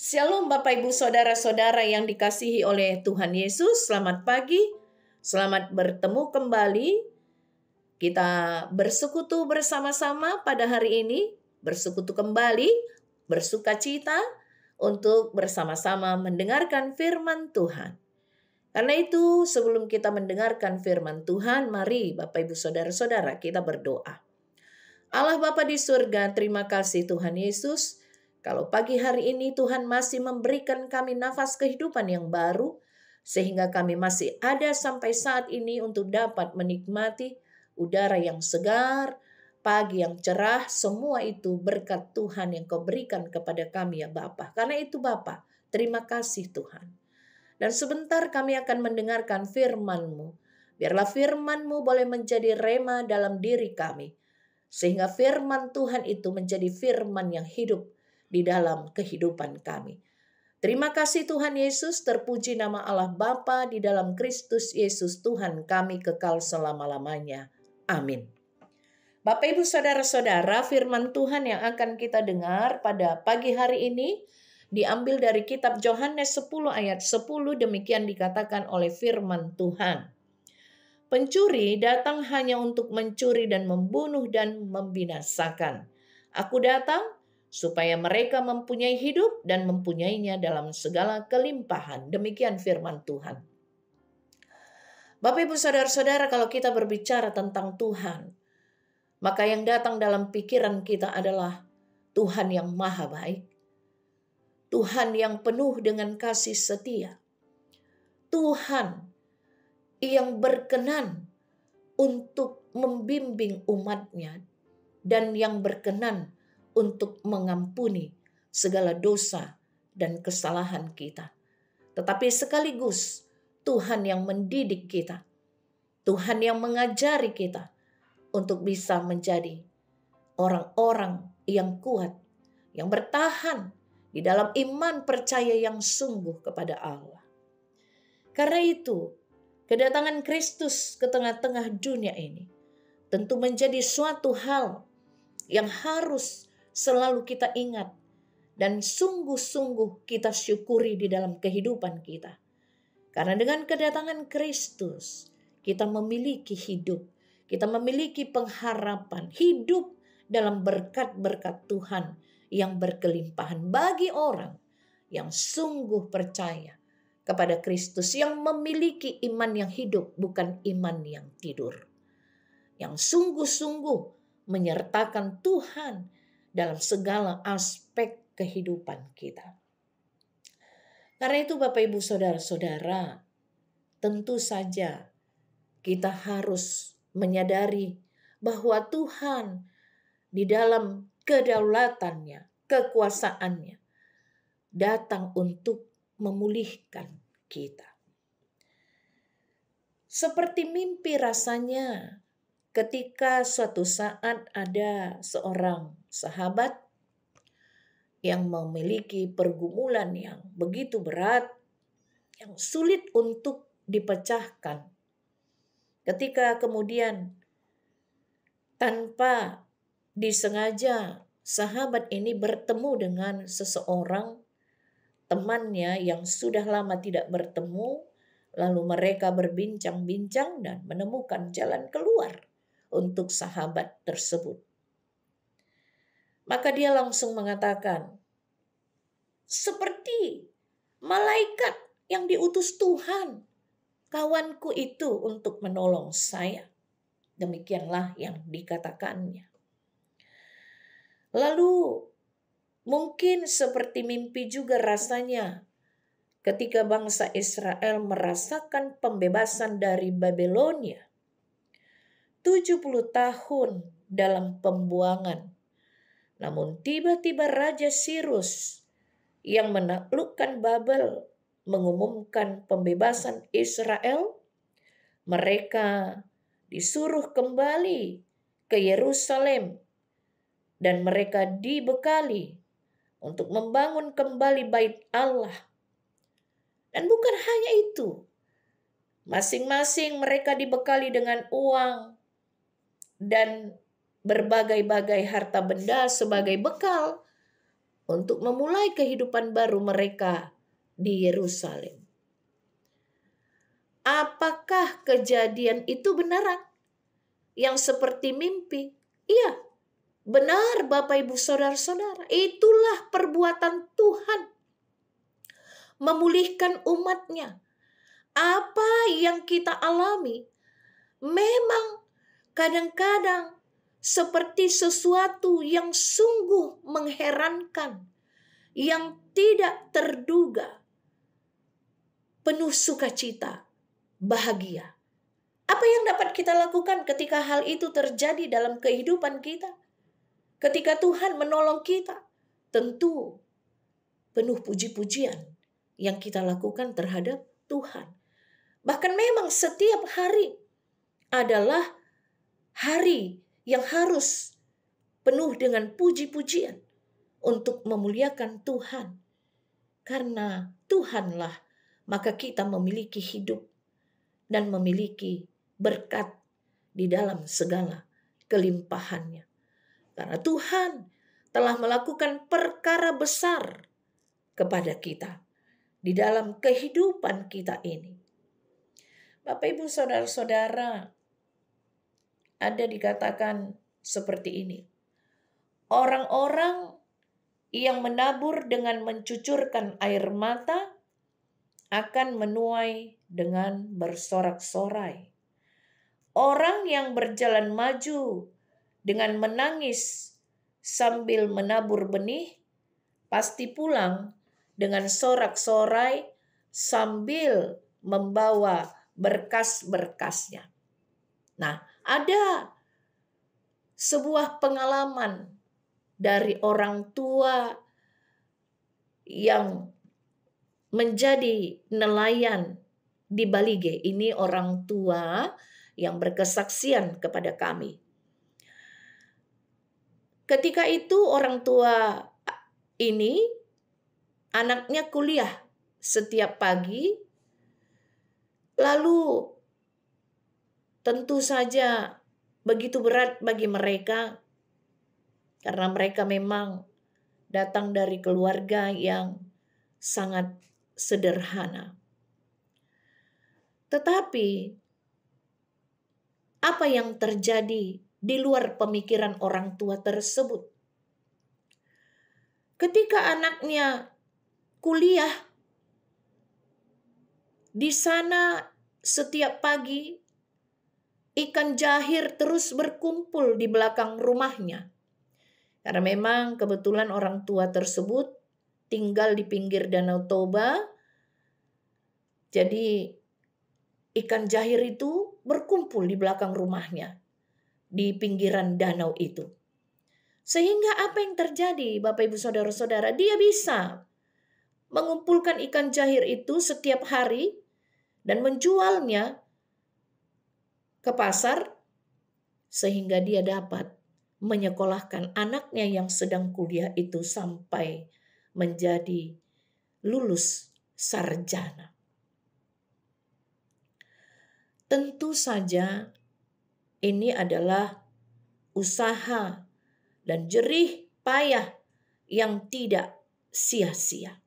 Shalom Bapak Ibu Saudara-saudara yang dikasihi oleh Tuhan Yesus. Selamat pagi, selamat bertemu kembali. Kita bersekutu bersama-sama pada hari ini. Bersekutu kembali, bersukacita untuk bersama-sama mendengarkan firman Tuhan. Karena itu sebelum kita mendengarkan firman Tuhan, mari Bapak Ibu Saudara-saudara kita berdoa. Allah Bapa di surga, terima kasih Tuhan Yesus. Kalau pagi hari ini Tuhan masih memberikan kami nafas kehidupan yang baru, sehingga kami masih ada sampai saat ini untuk dapat menikmati udara yang segar, pagi yang cerah, semua itu berkat Tuhan yang Kau berikan kepada kami ya Bapa. Karena itu Bapa, terima kasih Tuhan. Dan sebentar kami akan mendengarkan firman-Mu. Biarlah firman-Mu boleh menjadi rema dalam diri kami, sehingga firman Tuhan itu menjadi firman yang hidup di dalam kehidupan kami. Terima kasih Tuhan Yesus, terpuji nama Allah Bapa di dalam Kristus Yesus Tuhan kami kekal selama-lamanya. Amin. Bapak Ibu Saudara-saudara, firman Tuhan yang akan kita dengar pada pagi hari ini diambil dari kitab Yohanes 10 ayat 10, demikian dikatakan oleh firman Tuhan. Pencuri datang hanya untuk mencuri dan membunuh dan membinasakan. Aku datang supaya mereka mempunyai hidup dan mempunyainya dalam segala kelimpahan. Demikian firman Tuhan. Bapak Ibu Saudara-saudara, kalau kita berbicara tentang Tuhan, maka yang datang dalam pikiran kita adalah Tuhan yang maha baik, Tuhan yang penuh dengan kasih setia, Tuhan yang berkenan untuk membimbing umatnya dan yang berkenan untuk mengampuni segala dosa dan kesalahan kita. Tetapi sekaligus Tuhan yang mendidik kita, Tuhan yang mengajari kita untuk bisa menjadi orang-orang yang kuat, yang bertahan di dalam iman percaya yang sungguh kepada Allah. Karena itu, kedatangan Kristus ke tengah-tengah dunia ini tentu menjadi suatu hal yang harus selalu kita ingat dan sungguh-sungguh kita syukuri di dalam kehidupan kita. Karena dengan kedatangan Kristus, kita memiliki hidup, kita memiliki pengharapan, hidup dalam berkat-berkat Tuhan yang berkelimpahan bagi orang yang sungguh percaya kepada Kristus, yang memiliki iman yang hidup, bukan iman yang tidur. Yang sungguh-sungguh menyertakan Tuhan dalam segala aspek kehidupan kita. Karena itu Bapak Ibu Saudara-saudara, tentu saja kita harus menyadari bahwa Tuhan di dalam kedaulatannya, kekuasaannya, datang untuk memulihkan kita. Seperti mimpi rasanya ketika suatu saat ada seorang sahabat yang memiliki pergumulan yang begitu berat, yang sulit untuk dipecahkan. Ketika kemudian tanpa disengaja sahabat ini bertemu dengan seseorang temannya yang sudah lama tidak bertemu, lalu mereka berbincang-bincang dan menemukan jalan keluar untuk sahabat tersebut. Maka dia langsung mengatakan, seperti malaikat yang diutus Tuhan, kawanku itu untuk menolong saya. Demikianlah yang dikatakannya. Lalu mungkin seperti mimpi juga rasanya ketika bangsa Israel merasakan pembebasan dari Babelonia. 70 tahun dalam pembuangan. Namun tiba-tiba Raja Sirus yang menaklukkan Babel mengumumkan pembebasan Israel. Mereka disuruh kembali ke Yerusalem dan mereka dibekali untuk membangun kembali bait Allah. Dan bukan hanya itu, masing-masing mereka dibekali dengan uang dan berbagai-bagai harta benda sebagai bekal untuk memulai kehidupan baru mereka di Yerusalem. Apakah kejadian itu benaran? Yang seperti mimpi? Iya, benar Bapak Ibu Saudara-saudara. Itulah perbuatan Tuhan. Memulihkan umatnya. Apa yang kita alami memang kadang-kadang seperti sesuatu yang sungguh mengherankan, yang tidak terduga, penuh sukacita, bahagia. Apa yang dapat kita lakukan ketika hal itu terjadi dalam kehidupan kita? Ketika Tuhan menolong kita, tentu penuh puji-pujian yang kita lakukan terhadap Tuhan. Bahkan memang setiap hari adalah hari yang harus penuh dengan puji-pujian untuk memuliakan Tuhan. Karena Tuhanlah, maka kita memiliki hidup dan memiliki berkat di dalam segala kelimpahannya. Karena Tuhan telah melakukan perkara besar kepada kita di dalam kehidupan kita ini. Bapak Ibu Saudara-saudara, ada dikatakan seperti ini. Orang-orang yang menabur dengan mencucurkan air mata akan menuai dengan bersorak-sorai. Orang yang berjalan maju dengan menangis sambil menabur benih pasti pulang dengan sorak-sorai sambil membawa berkas-berkasnya. Nah, ada sebuah pengalaman dari orang tua yang menjadi nelayan di Balige. Ini orang tua yang berkesaksian kepada kami. Ketika itu orang tua ini anaknya kuliah setiap pagi, lalu tentu saja begitu berat bagi mereka karena mereka memang datang dari keluarga yang sangat sederhana. Tetapi apa yang terjadi di luar pemikiran orang tua tersebut? Ketika anaknya kuliah, di sana setiap pagi ikan jahir terus berkumpul di belakang rumahnya. Karena memang kebetulan orang tua tersebut tinggal di pinggir Danau Toba. Jadi ikan jahir itu berkumpul di belakang rumahnya, di pinggiran danau itu. Sehingga apa yang terjadi Bapak Ibu Saudara-saudara? Dia bisa mengumpulkan ikan jahir itu setiap hari dan menjualnya ke pasar sehingga dia dapat menyekolahkan anaknya yang sedang kuliah itu sampai menjadi lulus sarjana. Tentu saja ini adalah usaha dan jerih payah yang tidak sia-sia.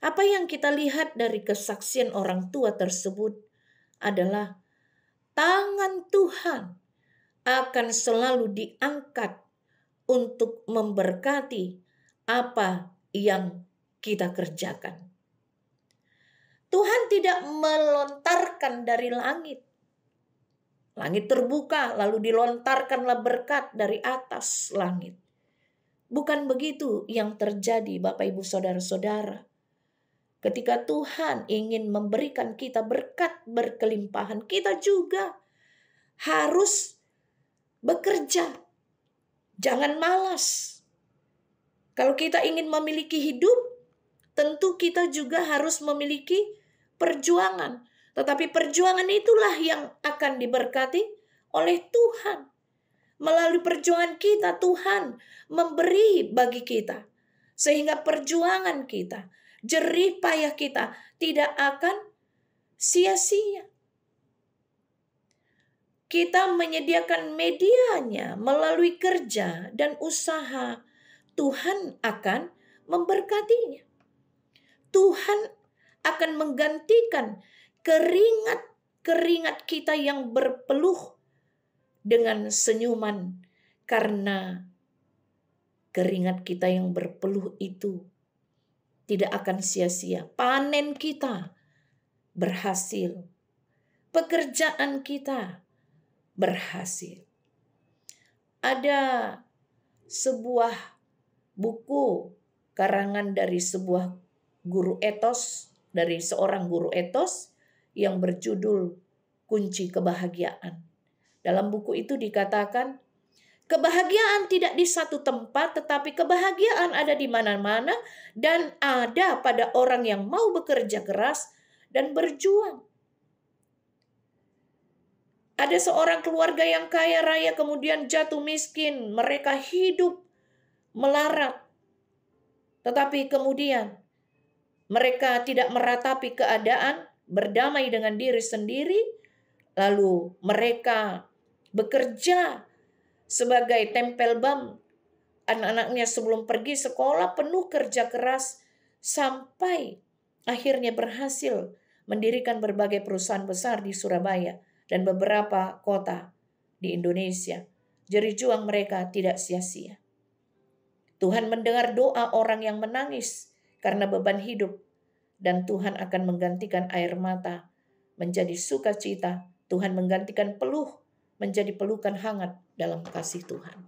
Apa yang kita lihat dari kesaksian orang tua tersebut adalah tangan Tuhan akan selalu diangkat untuk memberkati apa yang kita kerjakan. Tuhan tidak melontarkan dari langit. Langit terbuka lalu dilontarkanlah berkat dari atas langit. Bukan begitu yang terjadi Bapak Ibu Saudara-saudara. Ketika Tuhan ingin memberikan kita berkat berkelimpahan, kita juga harus bekerja. Jangan malas. Kalau kita ingin memiliki hidup, tentu kita juga harus memiliki perjuangan. Tetapi perjuangan itulah yang akan diberkati oleh Tuhan. Melalui perjuangan kita, Tuhan memberi bagi kita. Sehingga perjuangan kita, jerih payah kita tidak akan sia-sia. Kita menyediakan medianya melalui kerja dan usaha. Tuhan akan memberkatinya. Tuhan akan menggantikan keringat kita yang berpeluh dengan senyuman, karena keringat kita yang berpeluh itu tidak akan sia-sia. Panen kita berhasil, pekerjaan kita berhasil. Ada sebuah buku karangan dari sebuah guru etos, dari seorang guru etos yang berjudul Kunci Kebahagiaan. Dalam buku itu dikatakan, kebahagiaan tidak di satu tempat, tetapi kebahagiaan ada di mana-mana dan ada pada orang yang mau bekerja keras dan berjuang. Ada seorang keluarga yang kaya raya kemudian jatuh miskin. Mereka hidup melarat. Tetapi kemudian mereka tidak meratapi keadaan, berdamai dengan diri sendiri. Lalu mereka bekerja sebagai tempel bam. Anak-anaknya sebelum pergi sekolah penuh kerja keras sampai akhirnya berhasil mendirikan berbagai perusahaan besar di Surabaya dan beberapa kota di Indonesia. Jerih juang mereka tidak sia-sia. Tuhan mendengar doa orang yang menangis karena beban hidup, dan Tuhan akan menggantikan air mata menjadi sukacita. Tuhan menggantikan peluh menjadi pelukan hangat dalam kasih Tuhan.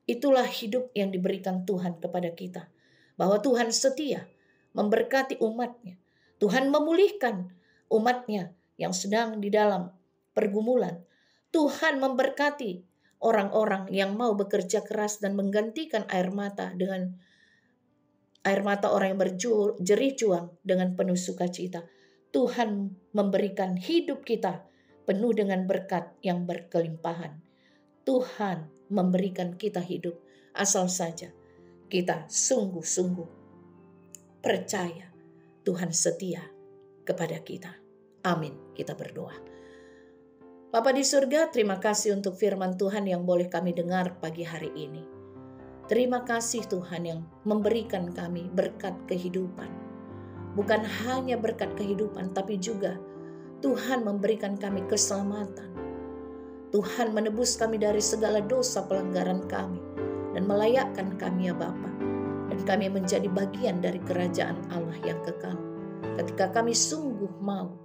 Itulah hidup yang diberikan Tuhan kepada kita. Bahwa Tuhan setia memberkati umatnya. Tuhan memulihkan umatnya yang sedang di dalam pergumulan. Tuhan memberkati orang-orang yang mau bekerja keras dan menggantikan air mata dengan air mata orang yang berjerih juang dengan penuh sukacita. Tuhan memberikan hidup kita penuh dengan berkat yang berkelimpahan. Tuhan memberikan kita hidup asal saja kita sungguh-sungguh percaya Tuhan setia kepada kita. Amin. Kita berdoa. Bapa di surga, terima kasih untuk firman Tuhan yang boleh kami dengar pagi hari ini. Terima kasih Tuhan yang memberikan kami berkat kehidupan. Bukan hanya berkat kehidupan, tapi juga Tuhan memberikan kami keselamatan. Tuhan menebus kami dari segala dosa pelanggaran kami dan melayakkan kami ya Bapa. Dan kami menjadi bagian dari kerajaan Allah yang kekal. Ketika kami sungguh mau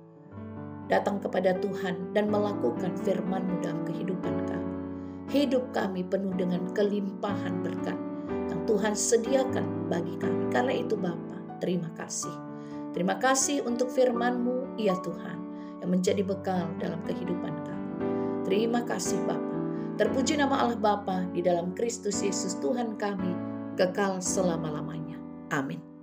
datang kepada Tuhan dan melakukan firman-Mu dalam kehidupan kami. Hidup kami penuh dengan kelimpahan berkat yang Tuhan sediakan bagi kami. Karena itu Bapa, terima kasih. Terima kasih untuk firman-Mu ya Tuhan, yang menjadi bekal dalam kehidupan kami. Terima kasih Bapa. Terpuji nama Allah Bapa di dalam Kristus Yesus Tuhan kami, kekal selama-lamanya. Amin.